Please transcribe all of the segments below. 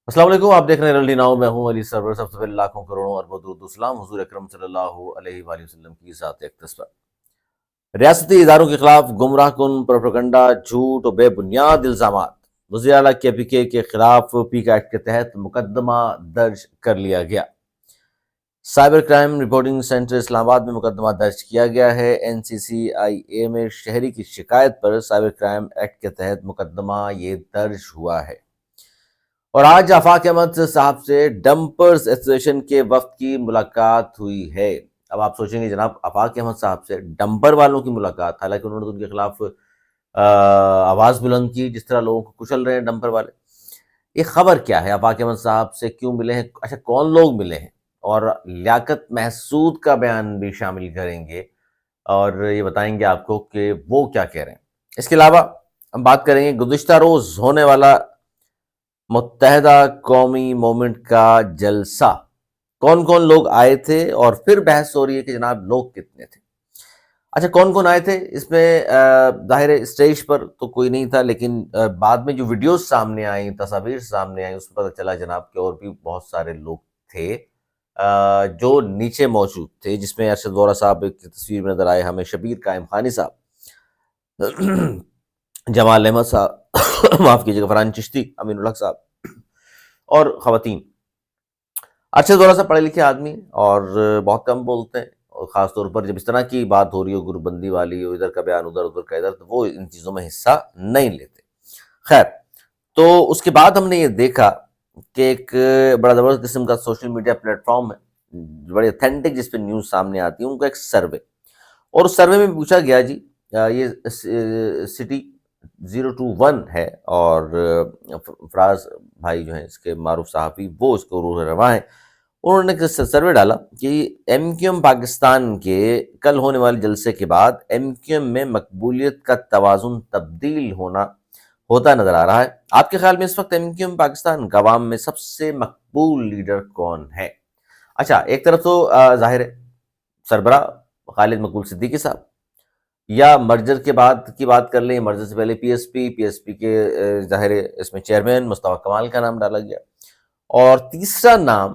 السلام علیکم، آپ دیکھ رہے ہیں رلڈی ناؤ، میں ہوں علی سرور۔ سب سے پہلے لاکھوں کروڑوں اربوں درود و سلام حضور اکرم صلی اللہ علیہ وآلہ وسلم کی ذات اقدس پر۔ ریاستی اداروں کے خلاف گمراہ کن پروپیگنڈا، جھوٹ و بے بنیاد الزامات، وزیر اعلیٰ کے خلاف PICA ایکٹ کے تحت مقدمہ درج کر لیا گیا۔ سائبر کرائم رپورٹنگ سینٹر اسلام آباد میں مقدمہ درج کیا گیا ہے۔ NCCIA میں شہری کی شکایت پر سائبر کرائم ایکٹ کے تحت مقدمہ یہ درج ہوا ہے۔ اور آج آفاق احمد صاحب سے ڈمپرز ایسوسی ایشن کے وفد کی ملاقات ہوئی ہے۔ اب آپ سوچیں گے جناب آفاق احمد صاحب سے ڈمپر والوں کی ملاقات، حالانکہ انہوں نے تو ان کے خلاف آواز بلند کی، جس طرح لوگوں کو کچل رہے ہیں ڈمپر والے۔ یہ خبر کیا ہے؟ آفاق احمد صاحب سے کیوں ملے ہیں؟ اچھا، کون لوگ ملے ہیں؟ اور لیاقت محسود کا بیان بھی شامل کریں گے اور یہ بتائیں گے آپ کو کہ وہ کیا کہہ رہے ہیں۔ اس کے علاوہ ہم بات کریں گے گزشتہ روز ہونے والا متحدہ قومی موومنٹ کا جلسہ، کون کون لوگ آئے تھے، اور پھر بحث ہو رہی ہے کہ جناب لوگ کتنے تھے۔ اچھا، کون کون آئے تھے؟ اس میں ظاہر اسٹیج پر تو کوئی نہیں تھا، لیکن بعد میں جو ویڈیوز سامنے آئیں، تصاویر سامنے آئیں، اس میں پتہ چلا جناب کہ اور بھی بہت سارے لوگ تھے جو نیچے موجود تھے، جس میں ارشد وورا صاحب کی تصویر میں نظر آئے ہمیں، شبیر قائم خانی صاحب، جمال احمد صاحب، معاف کیجیے گا، فرحان چشتی، امین الحق صاحب اور خواتین۔ ارشد وورا صاحب پڑھے لکھے آدمی اور بہت کم بولتے ہیں، اور خاص طور پر جب اس طرح کی بات ہو رہی ہو، گروپ بندی والی، ادھر کا بیان ادھر، ادھر کا ادھر، تو وہ ان چیزوں میں حصہ نہیں لیتے۔ خیر، تو اس کے بعد ہم نے یہ دیکھا کہ ایک بڑا زبردست قسم کا سوشل میڈیا پلیٹ فارم ہے، بڑے اتھینٹک، جس پہ نیوز سامنے آتی ہے، ان کا ایک سروے، اور اس سروے میں پوچھا گیا جی، یہ سٹی 021 ہے، اور فراز بھائی جو ہیں اس کے معروف صحافی، وہ اس کو روح رواں ہیں، انہوں نے سروے ڈالا کہ MQM پاکستان کے کل ہونے والے جلسے کے بعد MQM میں مقبولیت کا توازن تبدیل ہوتا نظر آ رہا ہے۔ آپ کے خیال میں اس وقت MQM پاکستان کا عوام میں سب سے مقبول لیڈر کون ہے؟ اچھا، ایک طرف تو ظاہر ہے سربراہ خالد مقبول صدیقی صاحب، یا مرجر کے بعد کی بات کر لیں، مرجر سے پہلے PSP کے ظاہر اس میں چیئرمین مصطفیٰ کمال کا نام ڈالا گیا، اور تیسرا نام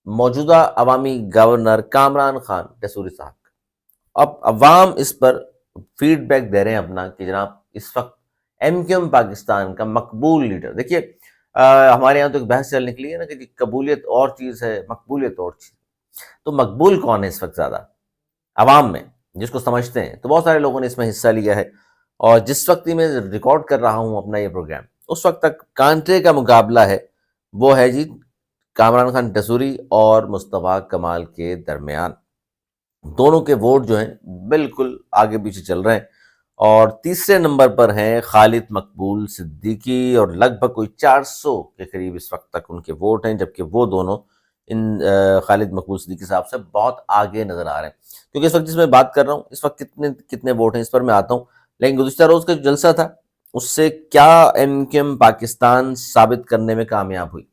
موجودہ عوامی گورنر کامران خان ٹیسوری صاحب کا۔ اب عوام اس پر فیڈ بیک دے رہے ہیں اپنا کہ جناب اس وقت MQM پاکستان کا مقبول لیڈر، دیکھیے ہمارے یہاں تو ایک بحث چل نکلی ہے نا کہ قبولیت اور چیز ہے، مقبولیت اور چیز، تو مقبول کون ہے اس وقت زیادہ عوام میں، جس کو سمجھتے ہیں؟ تو بہت سارے لوگوں نے اس میں حصہ لیا ہے، اور جس وقت ہی میں ریکارڈ کر رہا ہوں اپنا یہ پروگرام، اس وقت تک کانٹے کا مقابلہ ہے، وہ ہے جی کامران خان ٹیسوری اور مصطفیٰ کمال کے درمیان۔ دونوں کے ووٹ جو ہیں بالکل آگے پیچھے چل رہے ہیں، اور تیسرے نمبر پر ہیں خالد مقبول صدیقی، اور لگ بھگ کوئی 400 کے قریب اس وقت تک ان کے ووٹ ہیں، جبکہ وہ دونوں ان خالد مقبول صدیقی صاحب سے بہت آگے نظر آ رہے ہیں۔ کیونکہ اس وقت جس میں بات کر رہا ہوں، اس وقت کتنے ووٹ ہیں اس پر میں آتا ہوں، لیکن گزشتہ روز کا جو جلسہ تھا اس سے کیا MQM پاکستان ثابت کرنے میں کامیاب ہوئی؟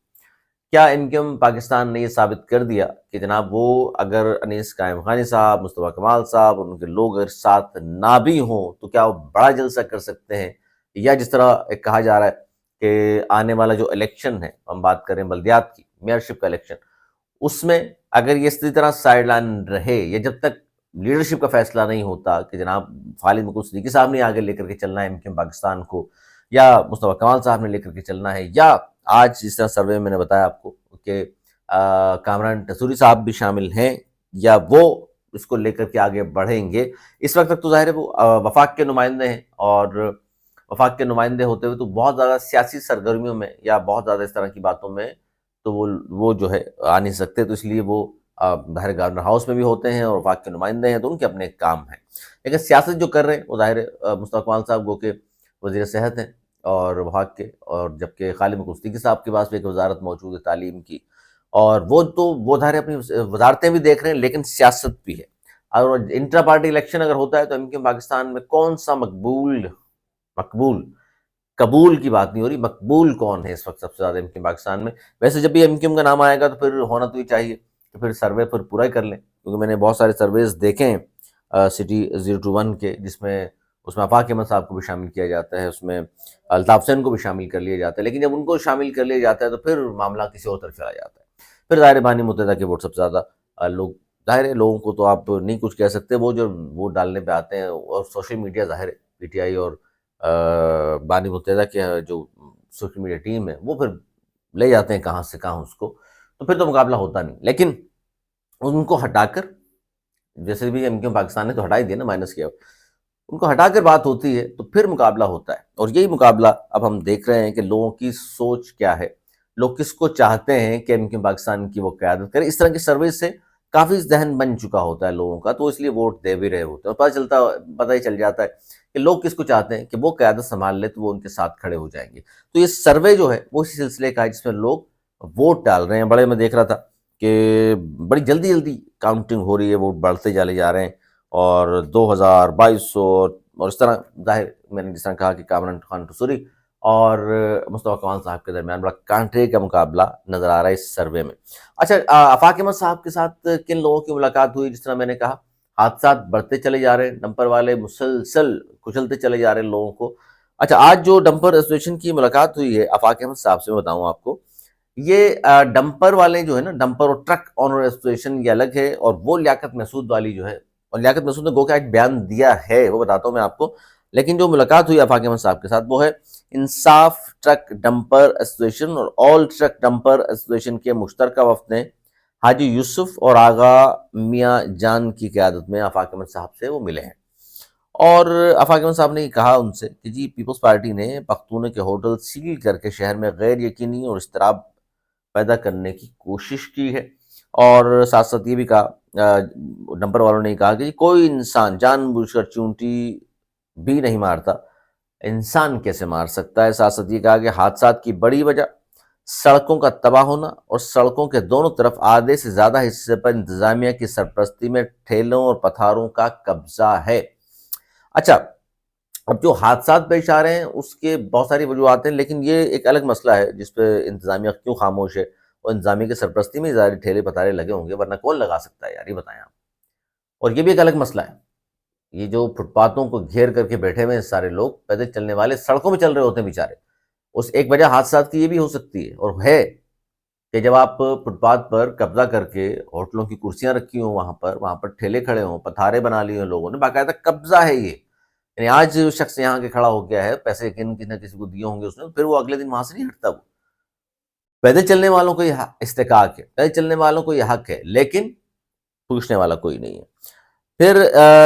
کیا MQM پاکستان نے یہ ثابت کر دیا کہ جناب وہ اگر انیس قائم خانی صاحب، مصطفیٰ کمال صاحب اور ان کے لوگ اگر ساتھ نہ بھی ہوں تو کیا وہ بڑا جلسہ کر سکتے ہیں؟ یا جس طرح ایک کہا جا رہا ہے کہ آنے والا جو الیکشن ہے، ہم بات کریں بلدیات کی، میئرشپ کا الیکشن، اس میں اگر یہ اسی طرح سائیڈ لائن رہے، یا جب تک لیڈرشپ کا فیصلہ نہیں ہوتا کہ جناب خالد مقبول صدیقی صاحب نے آگے لے کر کے چلنا ہے MQM پاکستان کو، یا مصطفیٰ کمال صاحب نے لے کر کے چلنا ہے، یا آج جس طرح سروے میں نے بتایا آپ کو کہ کامران ٹیسوری صاحب بھی شامل ہیں، یا وہ اس کو لے کر کے آگے بڑھیں گے، اس وقت تک تو ظاہر ہے وہ وفاق کے نمائندے ہیں، اور وفاق کے نمائندے ہوتے ہوئے تو بہت زیادہ سیاسی سرگرمیوں میں یا بہت زیادہ اس طرح کی باتوں میں تو وہ جو ہے آ نہیں سکتے، تو اس لیے وہ ظاہر گورنر ہاؤس میں بھی ہوتے ہیں اور وفاق کے نمائندے ہیں، تو ان کے اپنے کام ہیں۔ لیکن سیاست جو کر رہے ہیں وہ ظاہر مصطفیٰ کمال صاحب گو کہ وزیر صحت ہیں اور وفاق کے، اور جبکہ خالد مقبول صدیقی صاحب کے پاس بھی ایک وزارت موجود ہے تعلیم کی، اور وہ ظاہر اپنی وزارتیں بھی دیکھ رہے ہیں، لیکن سیاست بھی ہے۔ اور انٹرا پارٹی الیکشن اگر ہوتا ہے تو MQM پاکستان میں کون سا مقبول قبول کی بات نہیں ہو رہی، مقبول کون ہے اس وقت سب سے زیادہ MQM پاکستان میں؟ ویسے جب بھی MQM کا نام آئے گا تو پھر ہونا تو ہی چاہیے کہ پھر سروے پھر پورا ہی کر لیں، کیونکہ میں نے بہت سارے سرویز دیکھے ہیں سٹی 021 کے، جس میں اس میں آفاق احمد صاحب کو بھی شامل کیا جاتا ہے، اس میں الطاف حسین کو بھی شامل کر لیا جاتا ہے، لیکن جب ان کو شامل کر لیا جاتا ہے تو پھر معاملہ کسی اور طرف چلا جاتا ہے۔ پھر ظاہر بانی متحدہ کے ووٹ سب سے زیادہ لوگ، ظاہر ہے لوگوں کو تو آپ نہیں کچھ کہہ سکتے، وہ جو ووٹ ڈالنے پہ آتے ہیں، اور سوشل میڈیا ظاہر ہے پی ٹی آئی اور بانی متحدہ کے جو سوشل میڈیا ٹیم ہے وہ پھر لے جاتے ہیں کہاں سے کہاں اس کو، تو پھر تو مقابلہ ہوتا نہیں۔ لیکن ان کو ہٹا کر، جیسے بھی ایم کیو پاکستان نے تو ہٹا ہی دیا نا، مائنس کیا، ان کو ہٹا کر بات ہوتی ہے تو پھر مقابلہ ہوتا ہے۔ اور یہی مقابلہ اب ہم دیکھ رہے ہیں کہ لوگوں کی سوچ کیا ہے، لوگ کس کو چاہتے ہیں کہ ایم کیو پاکستان کی وہ قیادت کرے۔ اس طرح کی سروس سے کافی ذہن بن چکا ہوتا ہے لوگوں کا، تو اس لیے ووٹ دے بھی رہے ہوتے ہیں، اور پتہ ہی چل جاتا ہے کہ لوگ کس کو چاہتے ہیں کہ وہ قیادت سنبھال لے تو وہ ان کے ساتھ کھڑے ہو جائیں گے۔ تو یہ سروے جو ہے وہ اسی سلسلے کا ہے جس میں لوگ ووٹ ڈال رہے ہیں۔ بڑے میں دیکھ رہا تھا کہ بڑی جلدی جلدی کاؤنٹنگ ہو رہی ہے، ووٹ بڑھتے چلے جا رہے ہیں، اور 2200 اور اس طرح، ظاہر میں نے جس طرح کہا کہ کامران خان ٹسوری اور مصطفیٰ کمال صاحب کے درمیان بڑا کانٹے کا مقابلہ نظر آ رہا ہے اس سروے میں۔ اچھا، آفاق احمد صاحب کے ساتھ کن لوگوں کی ملاقات ہوئی؟ جس طرح میں نے کہا، حادثات بڑھتے چلے جا رہے ہیں، ڈمپر والے مسلسل کچلتے چلے جا رہے ہیں لوگوں کو۔ اچھا، آج جو ڈمپر ایسوسیشن کی ملاقات ہوئی ہے آفاق احمد صاحب سے، میں بتاؤں آپ کو، یہ ڈمپر والے جو ہے نا، ڈمپر اور ٹرک آنر ایسوسیشن یہ الگ ہے، اور وہ لیاقت محسود والی جو ہے، اور لیاقت محسود نے گو کہ ایک بیان دیا ہے، وہ بتاتا ہوں میں آپ کو، لیکن جو ملاقات ہوئی آفاق احمد صاحب کے ساتھ وہ ہے انصاف ٹرک ڈمپر ایسوسیشن اور آل ٹرک ڈمپر ایسوسیشن کے مشترکہ وفد نے حاجی یوسف اور آغا میاں جان کی قیادت میں آفاق احمد صاحب سے وہ ملے ہیں، اور آفاق احمد صاحب نے یہ کہا ان سے کہ جی پیپلز پارٹی نے پختونے کے ہوٹل سیل کر کے شہر میں غیر یقینی اور اضطراب پیدا کرنے کی کوشش کی ہے، اور ساتھ ساتھ یہ بھی کہا، ڈمپر والوں نے کہا کہ کوئی انسان جان بوجھ کر چونٹی بھی نہیں مارتا، انسان کیسے مار سکتا ہے۔ ساتھ ساتھ یہ کہا کہ حادثات کی بڑی وجہ سڑکوں کا تباہ ہونا اور سڑکوں کے دونوں طرف آدھے سے زیادہ حصے پر انتظامیہ کی سرپرستی میں ٹھیلوں اور پتھاروں کا قبضہ ہے۔ اچھا، اب جو حادثات پیش آ رہے ہیں اس کے بہت ساری وجوہات ہیں، لیکن یہ ایک الگ مسئلہ ہے جس پہ انتظامیہ کیوں خاموش ہے، اور انتظامیہ کی سرپرستی میں ظاہر ٹھیلے پتھارے لگے ہوں گے، ورنہ کون لگا سکتا ہے یار، یہ بتائیں آپ۔ اور یہ بھی ایک الگ مسئلہ ہے، یہ جو فٹ پاتھوں کو گھیر کر کے بیٹھے ہوئے سارے لوگ، پیدل چلنے والے سڑکوں میں چل رہے ہوتے ہیں بیچارے، اس ایک وجہ حادثات کی یہ بھی ہو سکتی ہے، اور ہے کہ جب آپ فٹ پاتھ پر قبضہ کر کے ہوٹلوں کی کرسیاں رکھی ہوں، وہاں پر ٹھیلے کھڑے ہوں، پتھارے بنا لیے ہوں لوگوں نے، باقاعدہ قبضہ ہے یہ، یعنی آج شخص یہاں کے کھڑا ہو گیا ہے، پیسے کسی نہ کسی کو دیے ہوں گے اس نے، پھر وہ اگلے دن وہاں سے نہیں ہٹتا۔ وہ پیدل چلنے والوں کو یہ استحقاق ہے، پیدل چلنے والوں کو یہ حق ہے، لیکن پوچھنے والا کوئی نہیں ہے۔ پھر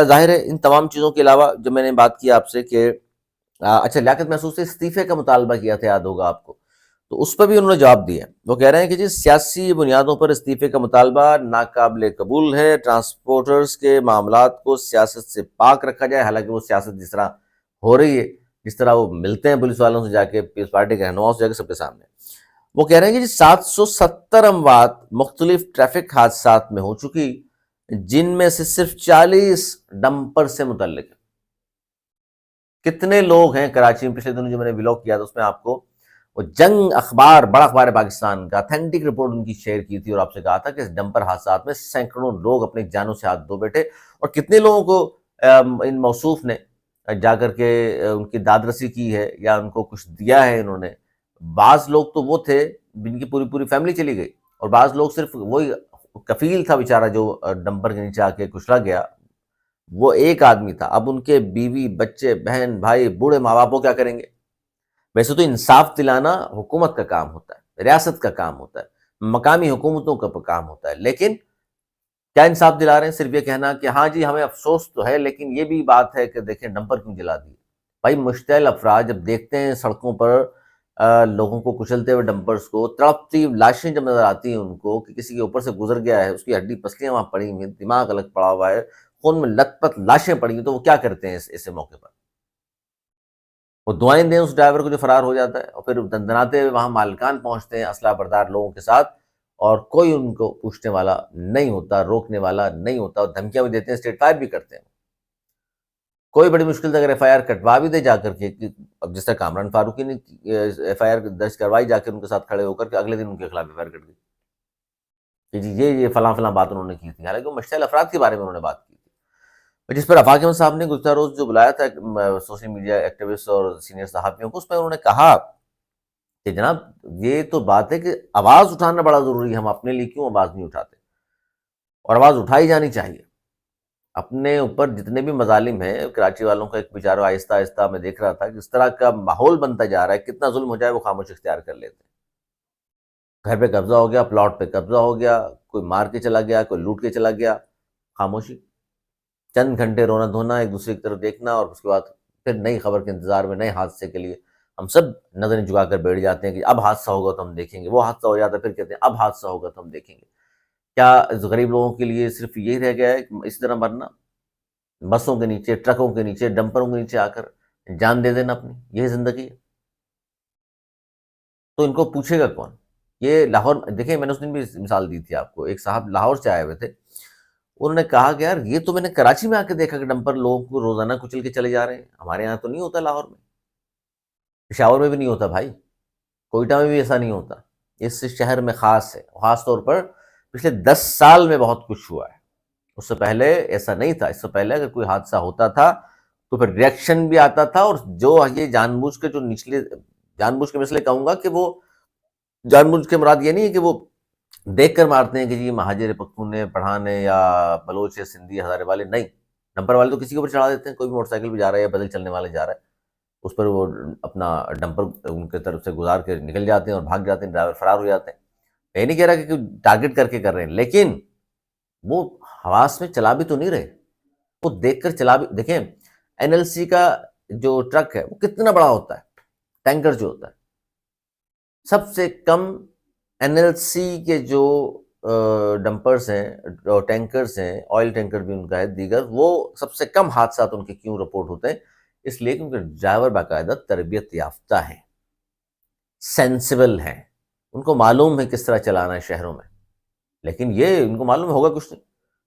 ظاہر ہے ان تمام چیزوں کے علاوہ جو میں نے بات کی آپ سے کہ اچھا، لیاقت محسود سے استعفے کا مطالبہ کیا تھا، یاد ہوگا آپ کو، تو اس پر بھی انہوں نے جواب دیا۔ وہ کہہ رہے ہیں کہ جی سیاسی بنیادوں پر استعفے کا مطالبہ ناقابل قبول ہے، ٹرانسپورٹرز کے معاملات کو سیاست سے پاک رکھا جائے، حالانکہ وہ سیاست جس طرح ہو رہی ہے، جس طرح وہ ملتے ہیں پولیس والوں سے جا کے، پیپلز پارٹی کے رہنماؤں سے جا کے، سب کے سامنے، وہ کہہ رہے ہیں کہ جی 770 اموات مختلف ٹریفک حادثات میں ہو چکی، جن میں سے صرف 40 ڈمپر سے متعلق ہیں۔ کتنے لوگ ہیں کراچی میں؟ پچھلے دنوں جو میں نے ولاگ کیا تھا اس میں آپ کو وہ جنگ اخبار، بڑا اخبار پاکستان کا اتھینٹک رپورٹ ان کی شیئر کی تھی، اور آپ سے کہا تھا کہ اس ڈمپر حادثات میں سینکڑوں لوگ اپنی جانوں سے ہاتھ دھو بیٹھے، اور کتنے لوگوں کو ان موصوف نے جا کر کے ان کی داد رسی کی ہے، یا ان کو کچھ دیا ہے انہوں نے۔ بعض لوگ تو وہ تھے جن کی پوری پوری فیملی چلی گئی، اور بعض لوگ صرف وہی کفیل تھا بیچارہ جو ڈمپر کے نیچے آ کے کچلا گیا، وہ ایک آدمی تھا۔ اب ان کے بیوی، بچے، بہن، بھائی، بوڑھے ماں باپ وہ کیا کریں گے؟ ویسے تو انصاف دلانا حکومت کا کام ہوتا ہے، ریاست کا کام ہوتا ہے، مقامی حکومتوں کا کام ہوتا ہے، لیکن کیا انصاف دلا رہے ہیں؟ صرف یہ کہنا کہ ہاں جی ہمیں افسوس تو ہے، لیکن یہ بھی بات ہے کہ دیکھیں ڈمپر کیوں جلا دی۔ بھائی مشتعل افراد جب دیکھتے ہیں سڑکوں پر لوگوں کو کچلتے ہوئے، ڈمپرز کو تڑپتی لاشیں جب نظر آتی ہیں ان کو، کہ کسی کے اوپر سے گزر گیا ہے، اس کی ہڈی پسلیاں وہاں پڑی ہوئی ہیں، دماغ الگ پڑا ہوا ہے، خون میں لت پت لاشیں پڑی ہیں، تو وہ کیا کرتے ہیں ایسے موقع پر؟ وہ دعائیں دیں اس ڈرائیور کو جو فرار ہو جاتا ہے، اور پھر دندناتے ہوئے وہاں مالکان پہنچتے ہیں اسلحہ بردار لوگوں کے ساتھ، اور کوئی ان کو پوچھنے والا نہیں ہوتا، روکنے والا نہیں ہوتا، اور دھمکیاں بھی دیتے ہیں، اسٹیٹ فائر بھی کرتے ہیں۔ کوئی بڑی مشکل سے اگر ایف آئی آر کٹوا بھی دے جا کر کے، اب جس طرح کامران فاروقی نے ایف آئی آر درج کروائی جا کے ان کے ساتھ کھڑے ہو کر کے، اگلے دن ان کے خلاف ایف آئی آر کٹ گئی کہ جی یہ فلاں فلاں بات انہوں نے کی تھی، حالانکہ وہ مشتعل افراد کے بارے میں انہوں نے بات کی تھی۔ جس پر آفاق احمد صاحب نے گزشتہ روز جو بلایا تھا سوشل میڈیا ایکٹیوسٹ اور سینئر صحافیوں کو، اس میں انہوں نے کہا کہ جناب یہ تو بات ہے کہ آواز اٹھانا بڑا ضروری ہے، ہم اپنے لیے کیوں آواز نہیں اٹھاتے، اور آواز اٹھائی جانی چاہیے۔ اپنے اوپر جتنے بھی مظالم ہیں، کراچی والوں کا ایک بیچارہ آہستہ آہستہ میں دیکھ رہا تھا کہ اس طرح کا ماحول بنتا جا رہا ہے، کتنا ظلم ہو جائے وہ خاموش اختیار کر لیتے ہیں۔ گھر پہ قبضہ ہو گیا، پلاٹ پہ قبضہ ہو گیا، کوئی مار کے چلا گیا، کوئی لوٹ کے چلا گیا، خاموشی، چند گھنٹے رونا دھونا، ایک دوسرے کی طرف دیکھنا، اور اس کے بعد پھر نئی خبر کے انتظار میں، نئے حادثے کے لیے ہم سب نظریں جھکا کر بیٹھ جاتے ہیں کہ اب حادثہ ہوگا تو ہم دیکھیں گے، وہ حادثہ ہو جاتا ہے پھر کہتے ہیں اب حادثہ ہوگا تو ہم دیکھیں گے۔ کیا اس غریب لوگوں کے لیے صرف یہی رہ گیا ہے کہ اسی طرح مرنا، بسوں کے نیچے، ٹرکوں کے نیچے، ڈمپروں کے نیچے آ کر جان دے دینا اپنی، یہی زندگی ہے؟ تو ان کو پوچھے گا کون؟ یہ لاہور دیکھیں، میں نے اس دن بھی مثال دی تھی آپ کو، ایک صاحب لاہور سے آئے ہوئے تھے، انہوں نے کہا کہ یار یہ تو میں نے کراچی میں آ کے دیکھا کہ ڈمپر لوگوں کو روزانہ کچل کے چلے جا رہے ہیں، ہمارے یہاں تو نہیں ہوتا، لاہور میں، پشاور میں بھی نہیں ہوتا بھائی، کوئٹہ میں بھی ایسا نہیں ہوتا، اس شہر میں خاص ہے، خاص طور پر پچھلے 10 سال میں بہت کچھ ہوا ہے۔ اس سے پہلے ایسا نہیں تھا، اس سے پہلے اگر کوئی حادثہ ہوتا تھا تو پھر ریئیکشن بھی آتا تھا، اور جو یہ جان بوجھ کے جو نچلے، جان بوجھ کے میں اس لیے کہوں گا کہ وہ جان بوجھ کے مراد یہ نہیں ہے کہ وہ دیکھ کر مارتے ہیں کہ جی مہاجر پختون ہے، پٹھان ہے، یا بلوچ ہے، سندھی، ہزارے والے، نہیں، ڈمپر والے تو کسی کے اوپر چڑھا دیتے ہیں، کوئی بھی موٹر سائیکل پہ جا رہا ہے یا پیدل چلنے والا جا رہا ہے، اس پر وہ اپنا ڈمپر ان کے طرف سے گزار کے نکل جاتے ہیں اور بھاگ جاتے ہیں، ڈرائیور فرار ہو جاتے ہیں۔ میں نہیں کہہ رہا کہ ٹارگٹ کر کے کر رہے ہیں، لیکن وہ حواس میں چلا بھی تو نہیں رہے، وہ دیکھ کر چلا بھی، دیکھیں این ایل سی کا جو ٹرک ہے وہ کتنا بڑا ہوتا ہے، ٹینکر جو ہوتا ہے، سب سے کم این ایل سی کے جو ڈمپرز ہیں، ٹینکرز ہیں، آئل ٹینکر بھی ان کا ہے، دیگر، وہ سب سے کم حادثات ان کے کیوں رپورٹ ہوتے ہیں؟ اس لیے کیونکہ ڈرائیور باقاعدہ تربیت یافتہ ہیں، سینسیبل ہیں، ان کو معلوم ہے کس طرح چلانا ہے شہروں میں، لیکن یہ ان کو معلوم ہوگا کچھ نہیں۔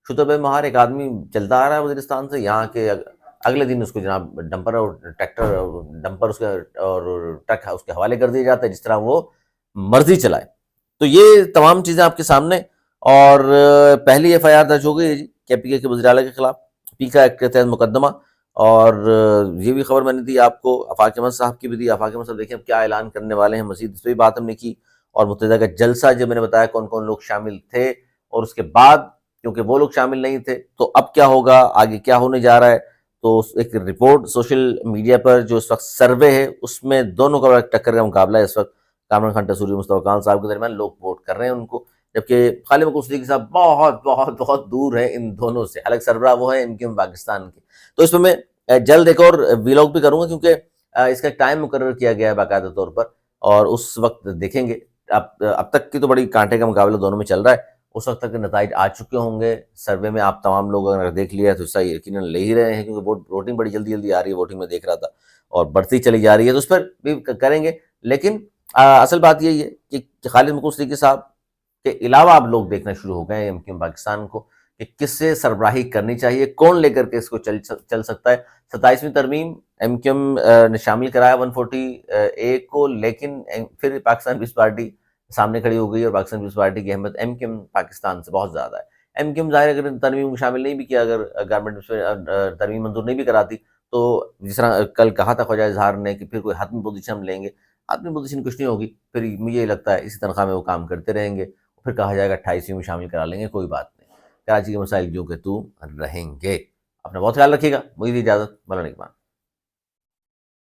شتبہ مہار ایک آدمی چلتا آ رہا ہے وزیرستان سے یہاں کے، اگلے دن اس کو جناب ڈمپر اور ٹریکٹر، ڈمپر اس کے اور ٹرک اس کے حوالے کر دیا جاتا ہے، جس طرح وہ مرضی چلائے۔ تو یہ تمام چیزیں آپ کے سامنے، اور پہلی ایف آئی آر درج ہو گئی ہے جی کے پی کے وزیر اعلیٰ کے خلاف، پیکا ایکٹ کے تحت مقدمہ، اور یہ بھی خبر میں نے دی آپ کو، آفاق احمد صاحب کی بھی دی۔ آفاق احمد صاحب دیکھیں اب کیا اعلان کرنے والے ہیں مزید، اس پہ بھی بات ہم نے کی، اور متحدہ کا جلسہ جو میں نے بتایا کون کون لوگ شامل تھے، اور اس کے بعد کیونکہ وہ لوگ شامل نہیں تھے تو اب کیا ہوگا، آگے کیا ہونے جا رہا ہے، تو ایک رپورٹ سوشل میڈیا پر جو اس وقت سروے ہے، اس میں دونوں کا ٹکر کا مقابلہ ہے اس وقت، کامران خان ٹسوری، مصطفیٰ کمال صاحب کے درمیان، لوگ ووٹ کر رہے ہیں ان کو، جبکہ خالد مقبول صدیقی صاحب بہت بہت بہت دور ہیں ان دونوں سے، حالانکہ سربراہ وہ ہیں ایم کیو ایم پاکستان کے۔ تو اس میں جلد ایک اور ویلاگ بھی کروں گا، کیونکہ اس کا ایک ٹائم مقرر کیا گیا ہے باقاعدہ طور پر، اور اس وقت دیکھیں گے۔ اب تک کی تو بڑی کانٹے کا مقابلہ دونوں میں چل رہا ہے، اس وقت تک نتائج آ چکے ہوں گے سروے میں، آپ تمام لوگ اگر دیکھ لیا ہے تو صحیح یقیناً لے ہی رہے ہیں، کیونکہ ووٹنگ بڑی جلدی جلدی آ رہی ہے، ووٹنگ میں دیکھ رہا تھا، اور بڑھتی چلی جا رہی ہے، تو اس پر بھی کریں گے۔ لیکن اصل بات یہی ہے کہ خالد مقبول صدیقی صاحب کے علاوہ اب لوگ دیکھنا شروع ہو گئے ہیں ایم کیو ایم پاکستان کو، کہ کس سے سربراہی کرنی چاہیے، کون لے کر کے اس کو چل سکتا ہے۔ 27ویں ترمیم ایم کیو ایم نے شامل کرایا 140A کو، لیکن پھر پاکستان پیپلز پارٹی سامنے کھڑی ہو گئی، اور پاکستان پیپلز پارٹی کی اہمیت ایم کیو ایم پاکستان سے بہت زیادہ ہے۔ ایم کیو ایم ظاہر ہے اگر ترمیم کو شامل نہیں بھی کیا، اگر گورنمنٹ ترمیم منظور نہیں بھی کراتی، تو جس طرح کل کہا تھا خواجہ اظہار نے کہ پھر کوئی حتمی پوزیشن ہم لیں گے، حتمی پوزیشن کچھ نہیں ہوگی، پھر مجھے یہ لگتا ہے اسی تنخواہ میں وہ کام کرتے رہیں گے، پھر کہا جائے گا 28ویں میں شامل کرا لیں گے، کوئی بات نہیں، کراچی کے مسائل جو کہ تو رہیں گے۔ اپنا بہت خیال رکھیے گا، مجھے دی اجازت، مولانا اقبال۔